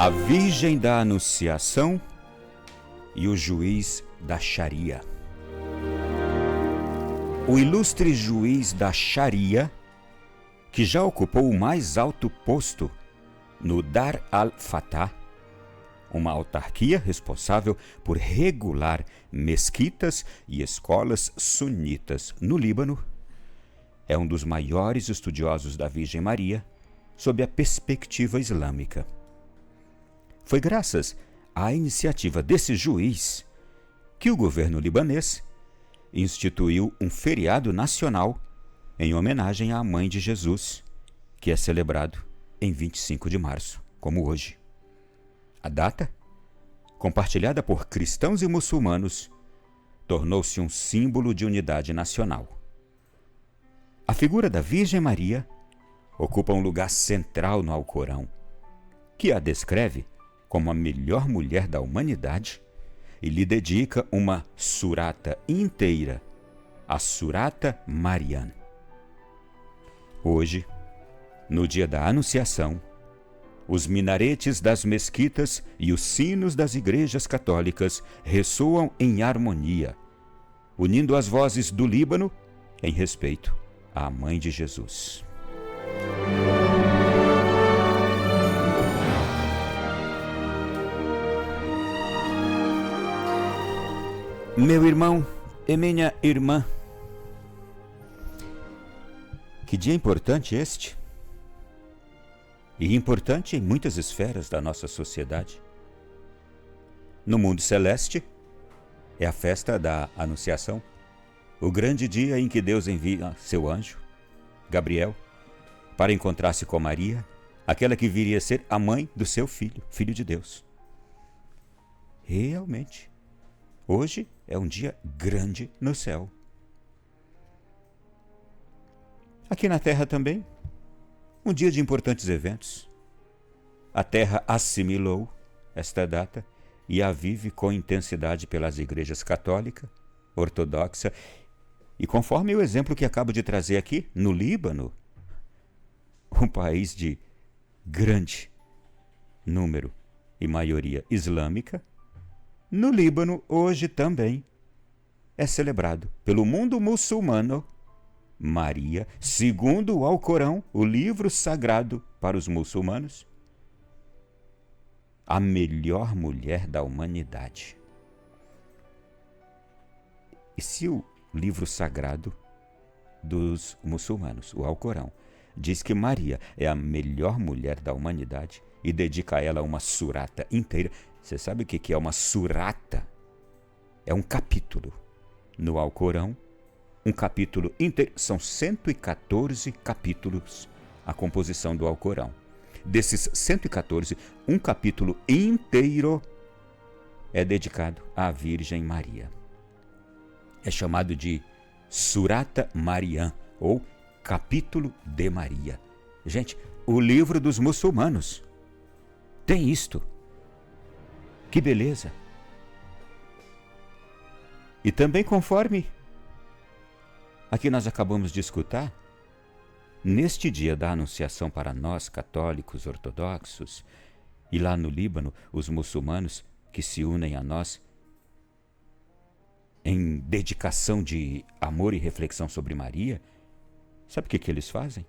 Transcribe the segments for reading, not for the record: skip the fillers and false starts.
A Virgem da Anunciação e o juiz da Sharia. O ilustre juiz da Sharia, que já ocupou o mais alto posto no Dar al-Fatah, uma autarquia responsável por regular mesquitas e escolas sunitas no Líbano, é um dos maiores estudiosos da Virgem Maria sob a perspectiva islâmica. Foi graças à iniciativa desse juiz que o governo libanês instituiu um feriado nacional em homenagem à Mãe de Jesus, que é celebrado em 25 de março, como hoje. A data, compartilhada por cristãos e muçulmanos, tornou-se um símbolo de unidade nacional. A figura da Virgem Maria ocupa um lugar central no Alcorão, que a descreve como a melhor mulher da humanidade e lhe dedica uma surata inteira, a Surata Marian. Hoje, no dia da Anunciação, os minaretes das mesquitas e os sinos das igrejas católicas ressoam em harmonia, unindo as vozes do Líbano em respeito à Mãe de Jesus. Meu irmão e minha irmã, que dia importante este, e importante em muitas esferas da nossa sociedade. No mundo celeste, é a festa da Anunciação, o grande dia em que Deus envia seu anjo, Gabriel, para encontrar-se com Maria, aquela que viria a ser a mãe do seu filho, filho de Deus. Realmente, hoje é um dia grande no céu. Aqui na Terra também, um dia de importantes eventos. A Terra assimilou esta data e a vive com intensidade pelas igrejas católica, ortodoxa e, conforme o exemplo que acabo de trazer aqui, no Líbano, um país de grande número e maioria islâmica, no Líbano, hoje também é celebrado pelo mundo muçulmano Maria, segundo o Alcorão, o livro sagrado para os muçulmanos, a melhor mulher da humanidade. E se o livro sagrado dos muçulmanos, o Alcorão, diz que Maria é a melhor mulher da humanidade e dedica a ela uma surata inteira, você sabe o que é uma surata? É um capítulo no Alcorão, um capítulo inteiro. São 114 capítulos a composição do Alcorão. Desses 114, um capítulo inteiro é dedicado à Virgem Maria. É chamado de Surata Marian, ou Capítulo de Maria. Gente, o livro dos muçulmanos tem isto. Que beleza! E também, conforme aqui nós acabamos de escutar, neste dia da Anunciação para nós, católicos, ortodoxos, e lá no Líbano, os muçulmanos que se unem a nós em dedicação de amor e reflexão sobre Maria, sabe o que eles fazem?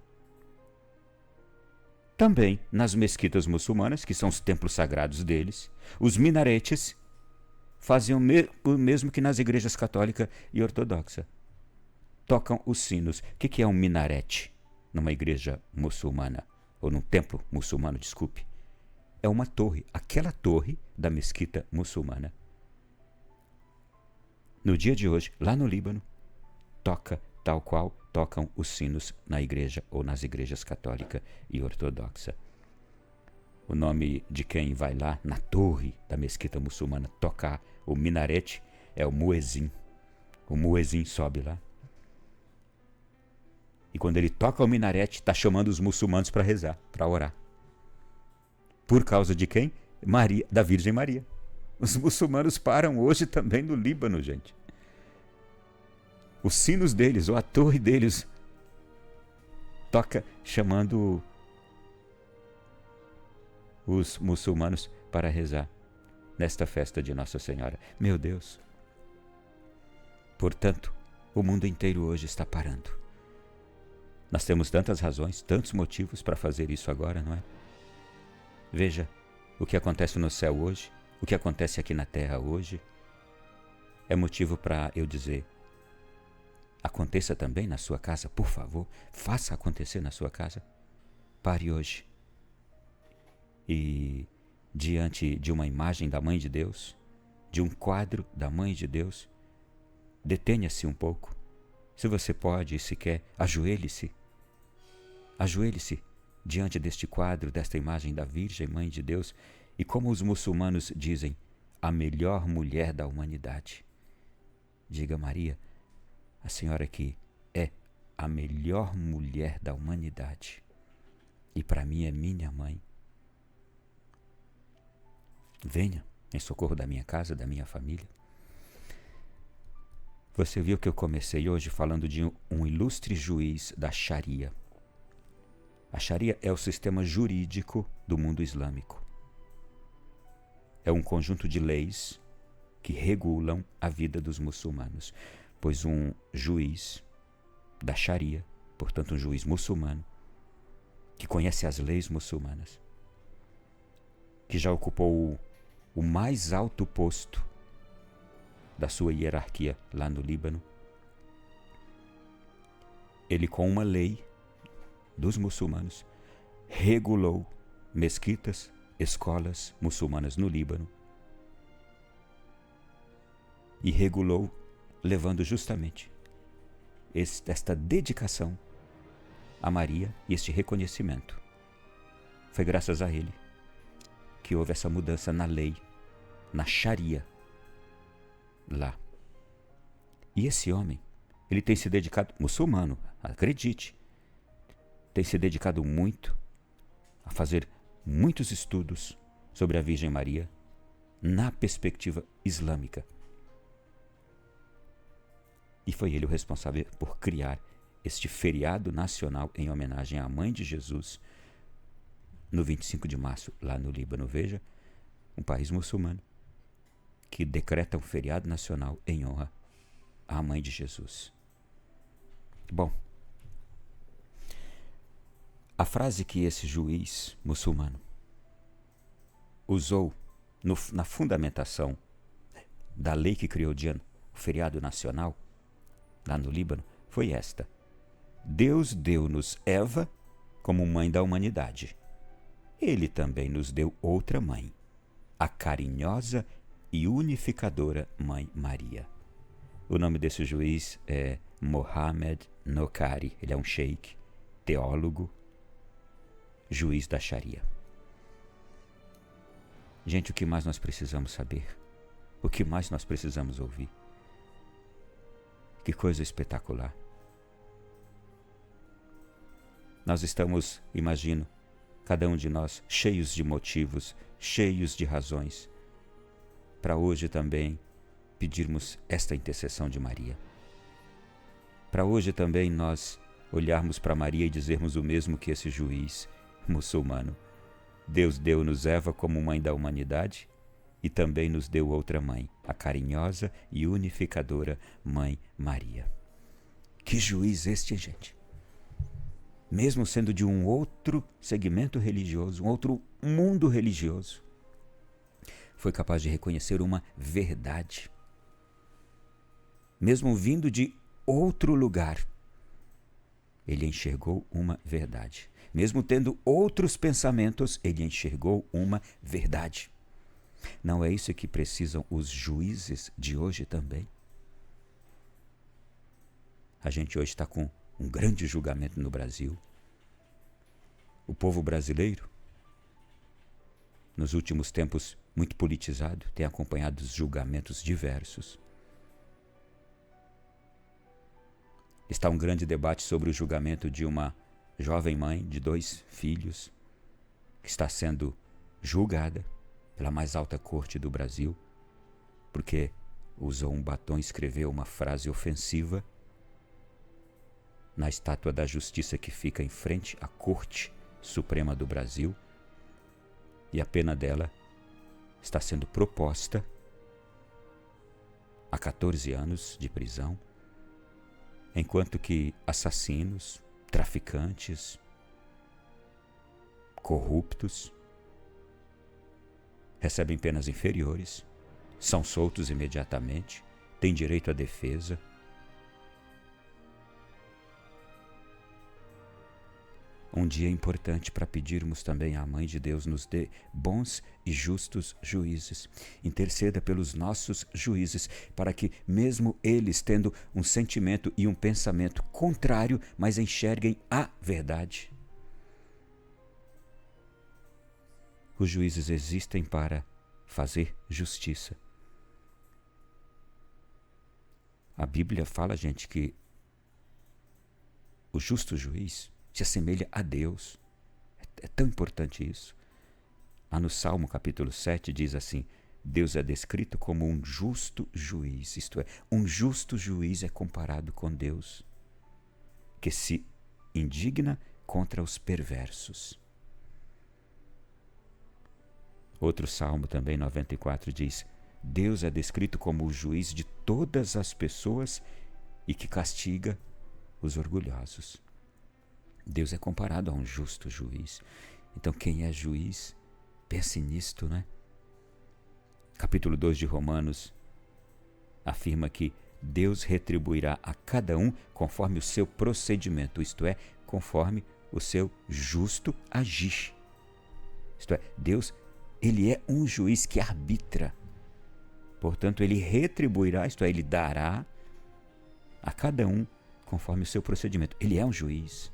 Também nas mesquitas muçulmanas, que são os templos sagrados deles, os minaretes fazem o mesmo que nas igrejas católica e ortodoxa. Tocam os sinos. O que é um minarete numa igreja muçulmana? Ou num templo muçulmano, desculpe. É uma torre, aquela torre da mesquita muçulmana. No dia de hoje, lá no Líbano, toca tal qual tocam os sinos na igreja ou nas igrejas católica e ortodoxa. O nome de quem vai lá na torre da mesquita muçulmana tocar o minarete é o muezin. O muezin sobe lá. E quando ele toca o minarete, está chamando os muçulmanos para rezar, para orar. Por causa de quem? Maria, da Virgem Maria. Os muçulmanos param hoje também no Líbano, gente. Os sinos deles, ou a torre deles, toca chamando os muçulmanos para rezar nesta festa de Nossa Senhora. Meu Deus! Portanto, o mundo inteiro hoje está parando. Nós temos tantas razões, tantos motivos para fazer isso agora, não é? Veja o que acontece no céu hoje, o que acontece aqui na terra hoje. É motivo para eu dizer: aconteça também na sua casa, por favor, faça acontecer na sua casa. Pare hoje e, diante de uma imagem da Mãe de Deus, de um quadro da Mãe de Deus, detenha-se um pouco. Se você pode e se quer, ajoelhe-se. Ajoelhe-se diante deste quadro, desta imagem da Virgem Mãe de Deus, e como os muçulmanos dizem, a melhor mulher da humanidade. Diga: Maria, a senhora que é a melhor mulher da humanidade, e para mim é minha mãe. Venha em socorro da minha casa, da minha família. Você viu que eu comecei hoje falando de um ilustre juiz da Sharia. A Sharia é o sistema jurídico do mundo islâmico. É um conjunto de leis que regulam a vida dos muçulmanos, pois um juiz da Sharia, portanto um juiz muçulmano, que conhece as leis muçulmanas, que já ocupou o mais alto posto da sua hierarquia lá no Líbano, ele, com uma lei dos muçulmanos, regulou mesquitas, escolas muçulmanas no Líbano, e regulou levando justamente esta dedicação a Maria e este reconhecimento. Foi graças a ele que houve essa mudança na lei, na Sharia, lá. E esse homem, ele tem se dedicado, muçulmano, acredite, tem se dedicado muito a fazer muitos estudos sobre a Virgem Maria na perspectiva islâmica. E foi ele o responsável por criar este feriado nacional em homenagem à Mãe de Jesus, no 25 de março, lá no Líbano. Veja, um país muçulmano que decreta um feriado nacional em honra à Mãe de Jesus. Bom, a frase que esse juiz muçulmano usou na fundamentação da lei que criou o feriado nacional lá no Líbano foi esta: Deus deu-nos Eva como mãe da humanidade. Ele também nos deu outra mãe, a carinhosa e unificadora Mãe Maria. O nome desse juiz é Mohamed Nokari. Ele é um sheik, teólogo, juiz da Sharia. Gente, o que mais nós precisamos saber? O que mais nós precisamos ouvir? Que coisa espetacular. Nós estamos, imagino, cada um de nós, cheios de motivos, cheios de razões, para hoje também pedirmos esta intercessão de Maria. Para hoje também nós olharmos para Maria e dizermos o mesmo que esse juiz muçulmano: Deus deu-nos Eva como mãe da humanidade e também nos deu outra mãe, a carinhosa e unificadora Mãe Maria. Que juiz este, gente! Mesmo sendo de um outro segmento religioso, um outro mundo religioso, foi capaz de reconhecer uma verdade. Mesmo vindo de outro lugar, ele enxergou uma verdade. Mesmo tendo outros pensamentos, ele enxergou uma verdade. Não é isso que precisam os juízes de hoje também? A gente hoje está com um grande julgamento no Brasil. O povo brasileiro, nos últimos tempos, muito politizado, tem acompanhado os julgamentos diversos. Está um grande debate sobre o julgamento de uma jovem mãe de 2 filhos, que está sendo julgada pela mais alta corte do Brasil, porque usou um batom e escreveu uma frase ofensiva na estátua da Justiça que fica em frente à Corte Suprema do Brasil. e a pena dela está sendo proposta a 14 anos de prisão, enquanto que assassinos, traficantes, corruptos recebem penas inferiores, são soltos imediatamente, têm direito à defesa. Um dia importante para pedirmos também à Mãe de Deus nos dê bons e justos juízes. Interceda pelos nossos juízes, para que mesmo eles tendo um sentimento e um pensamento contrário, mas enxerguem a verdade. Os juízes existem para fazer justiça. A Bíblia fala, gente, que o justo juiz se assemelha a Deus. É tão importante isso. Lá no Salmo capítulo 7 diz assim: Deus é descrito como um justo juiz, isto é, um justo juiz é comparado com Deus, que se indigna contra os perversos. Outro salmo também, 94, diz: Deus é descrito como o juiz de todas as pessoas e que castiga os orgulhosos. Deus é comparado a um justo juiz. Então, quem é juiz, pense nisto, né? Capítulo 2 de Romanos afirma que Deus retribuirá a cada um conforme o seu procedimento, isto é, conforme o seu justo agir. Isto é, Deus, Ele é um juiz que arbitra. Portanto, Ele retribuirá, isto é, Ele dará a cada um conforme o seu procedimento. Ele é um juiz.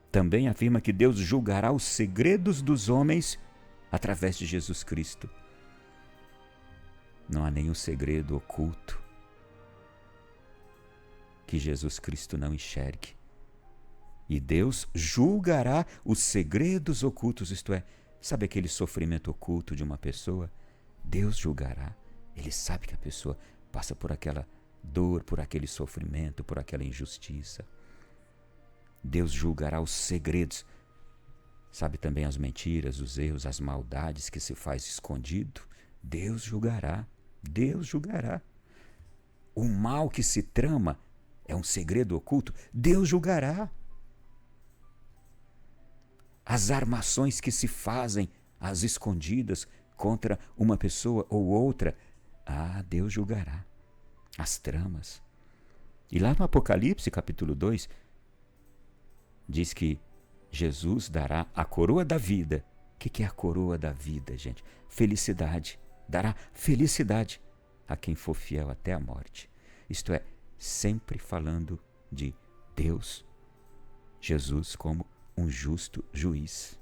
Também afirma que Deus julgará os segredos dos homens através de Jesus Cristo. Não há nenhum segredo oculto que Jesus Cristo não enxergue. E Deus julgará os segredos ocultos, isto é, sabe aquele sofrimento oculto de uma pessoa? Deus julgará. Ele sabe que a pessoa passa por aquela dor, por aquele sofrimento, por aquela injustiça. Deus julgará os segredos. Sabe também as mentiras, os erros, as maldades que se faz escondido? Deus julgará. Deus julgará. O mal que se trama é um segredo oculto? Deus julgará. As armações que se fazem às escondidas contra uma pessoa ou outra, Deus julgará. As tramas. E lá no Apocalipse, capítulo 2, diz que Jesus dará a coroa da vida. O que é a coroa da vida, gente? Felicidade. Dará felicidade a quem for fiel até a morte. Isto é, sempre falando de Deus, Jesus como um justo juiz.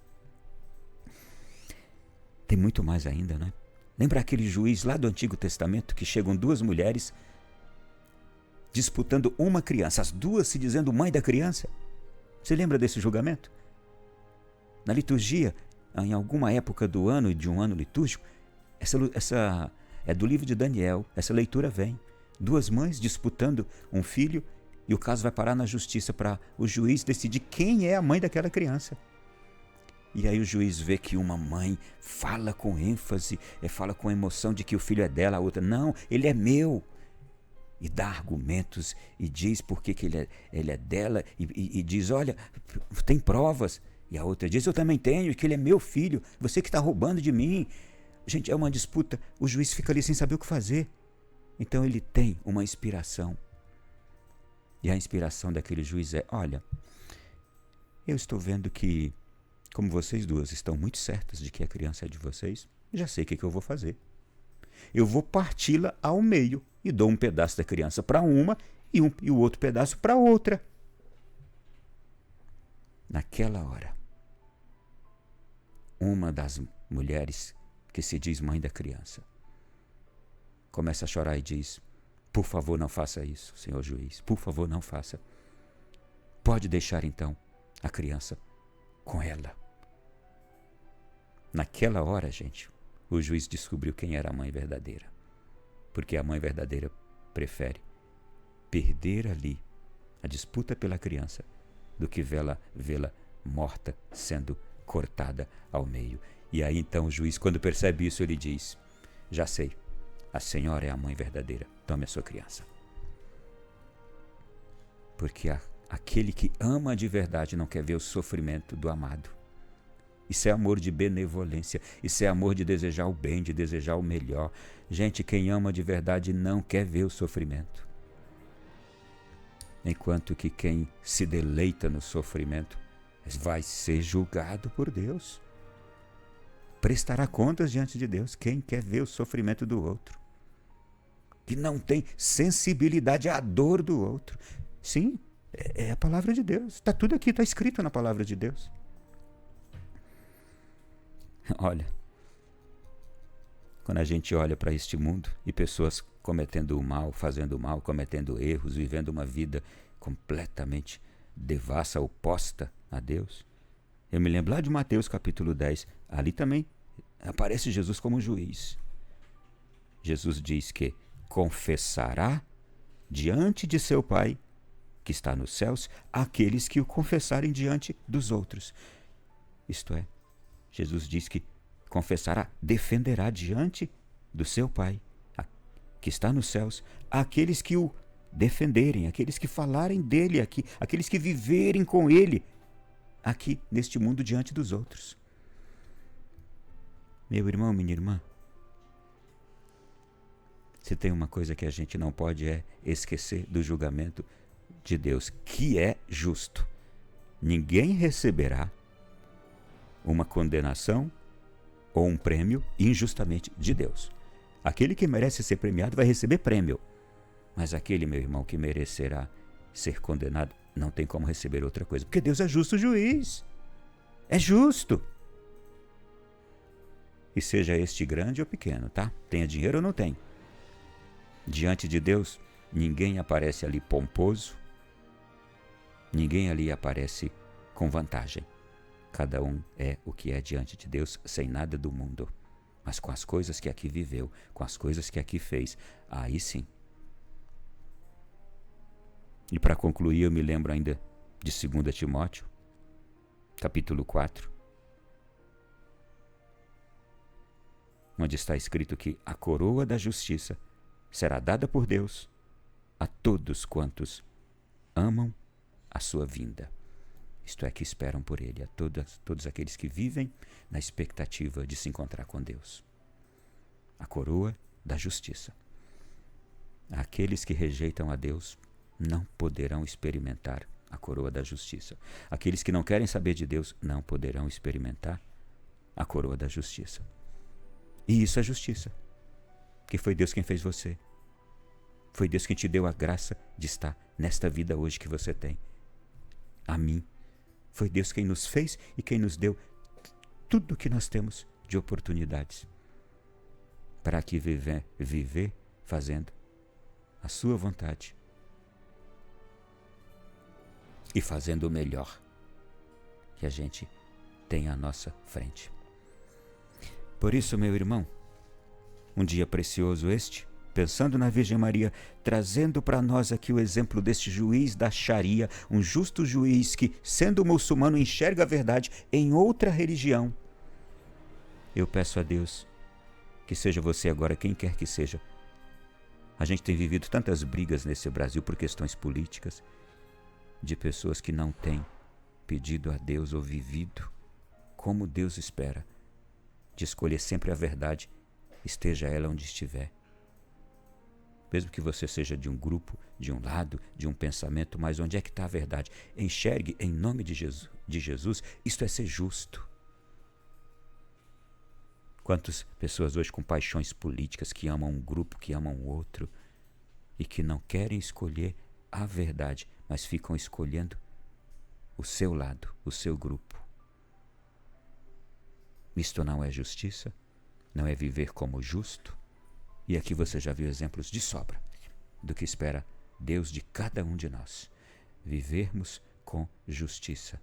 Tem muito mais ainda, né? Lembra aquele juiz lá do Antigo Testamento que chegam duas mulheres disputando uma criança, as duas se dizendo mãe da criança? Você lembra desse julgamento? Na liturgia, em alguma época do ano e de um ano litúrgico, essa é do livro de Daniel, essa leitura vem. Duas mães disputando um filho e o caso vai parar na justiça para o juiz decidir quem é a mãe daquela criança. E aí o juiz vê que uma mãe fala com ênfase, fala com emoção de que o filho é dela, a outra, não, ele é meu. E dá argumentos e diz por que ele é dela e diz, olha, tem provas. E a outra diz, eu também tenho, que ele é meu filho, você que está roubando de mim. Gente, é uma disputa, o juiz fica ali sem saber o que fazer. Então ele tem uma inspiração. E a inspiração daquele juiz é, olha, eu estou vendo que, como vocês duas estão muito certas de que a criança é de vocês, já sei o que eu vou fazer. Eu vou parti-la ao meio e dou um pedaço da criança para uma e o outro pedaço para outra. Naquela hora, uma das mulheres que se diz mãe da criança começa a chorar e diz, por favor, não faça isso, senhor juiz, por favor, não faça. Pode deixar então a criança com ela. Naquela hora, gente, o juiz descobriu quem era a mãe verdadeira. Porque a mãe verdadeira prefere perder ali a disputa pela criança do que vê-la morta sendo cortada ao meio. E aí então o juiz, quando percebe isso, ele diz: já sei, a senhora é a mãe verdadeira, tome a sua criança. Porque aquele que ama de verdade não quer ver o sofrimento do amado. Isso é amor de benevolência, isso é amor de desejar o bem, de desejar o melhor. Gente, quem ama de verdade não quer ver o sofrimento. Enquanto que quem se deleita no sofrimento vai ser julgado por Deus. Prestará contas diante de Deus quem quer ver o sofrimento do outro. Que não tem sensibilidade à dor do outro. Sim, é a palavra de Deus. Está tudo aqui, está escrito na palavra de Deus. Olha, quando a gente olha para este mundo e pessoas cometendo o mal, fazendo o mal, cometendo erros, vivendo uma vida completamente devassa, oposta a Deus, eu me lembro lá de Mateus capítulo 10, ali também aparece Jesus como juiz. Jesus diz que confessará diante de seu Pai, que está nos céus, aqueles que o confessarem diante dos outros. Isto é, Jesus diz que confessará, defenderá diante do seu Pai, que está nos céus, aqueles que o defenderem, aqueles que falarem dele aqui, aqueles que viverem com ele aqui neste mundo diante dos outros. Meu irmão, minha irmã, se tem uma coisa que a gente não pode é esquecer do julgamento de Deus, que é justo. Ninguém receberá uma condenação ou um prêmio injustamente de Deus. Aquele que merece ser premiado vai receber prêmio, mas aquele, meu irmão, que merecerá ser condenado não tem como receber outra coisa, porque Deus é justo juiz. É justo. E seja este grande ou pequeno, tá? Tenha dinheiro ou não tem. Diante de Deus, ninguém aparece ali pomposo, ninguém ali aparece com vantagem. Cada um é o que é diante de Deus, sem nada do mundo, mas com as coisas que aqui viveu, com as coisas que aqui fez, aí sim. E para concluir, eu me lembro ainda de 2 Timóteo, capítulo 4, onde está escrito que a coroa da justiça será dada por Deus a todos quantos amam a sua vinda. Isto é, que esperam por ele, a todos aqueles que vivem na expectativa de se encontrar com Deus. A coroa da justiça. Aqueles que rejeitam a Deus não poderão experimentar a coroa da justiça. Aqueles que não querem saber de Deus não poderão experimentar a coroa da justiça. E isso é justiça, porque foi Deus quem fez você. Foi Deus quem te deu a graça de estar nesta vida hoje que você tem. A mim. Foi Deus quem nos fez e quem nos deu tudo o que nós temos de oportunidades para aqui viver fazendo a sua vontade e fazendo o melhor que a gente tem à nossa frente. Por isso, meu irmão, um dia precioso este, pensando na Virgem Maria, trazendo para nós aqui o exemplo deste juiz da Sharia, um justo juiz que, sendo muçulmano, enxerga a verdade em outra religião. Eu peço a Deus que seja você agora, quem quer que seja. A gente tem vivido tantas brigas nesse Brasil por questões políticas, de pessoas que não têm pedido a Deus ou vivido como Deus espera, de escolher sempre a verdade, esteja ela onde estiver. Mesmo que você seja de um grupo, de um lado, de um pensamento, mas onde é que está a verdade? Enxergue em nome de Jesus, isto é ser justo. Quantas pessoas hoje com paixões políticas que amam um grupo, que amam o outro e que não querem escolher a verdade, mas ficam escolhendo o seu lado, o seu grupo. Isto não é justiça, não é viver como justo. E aqui você já viu exemplos de sobra do que espera Deus de cada um de nós. Vivermos com justiça,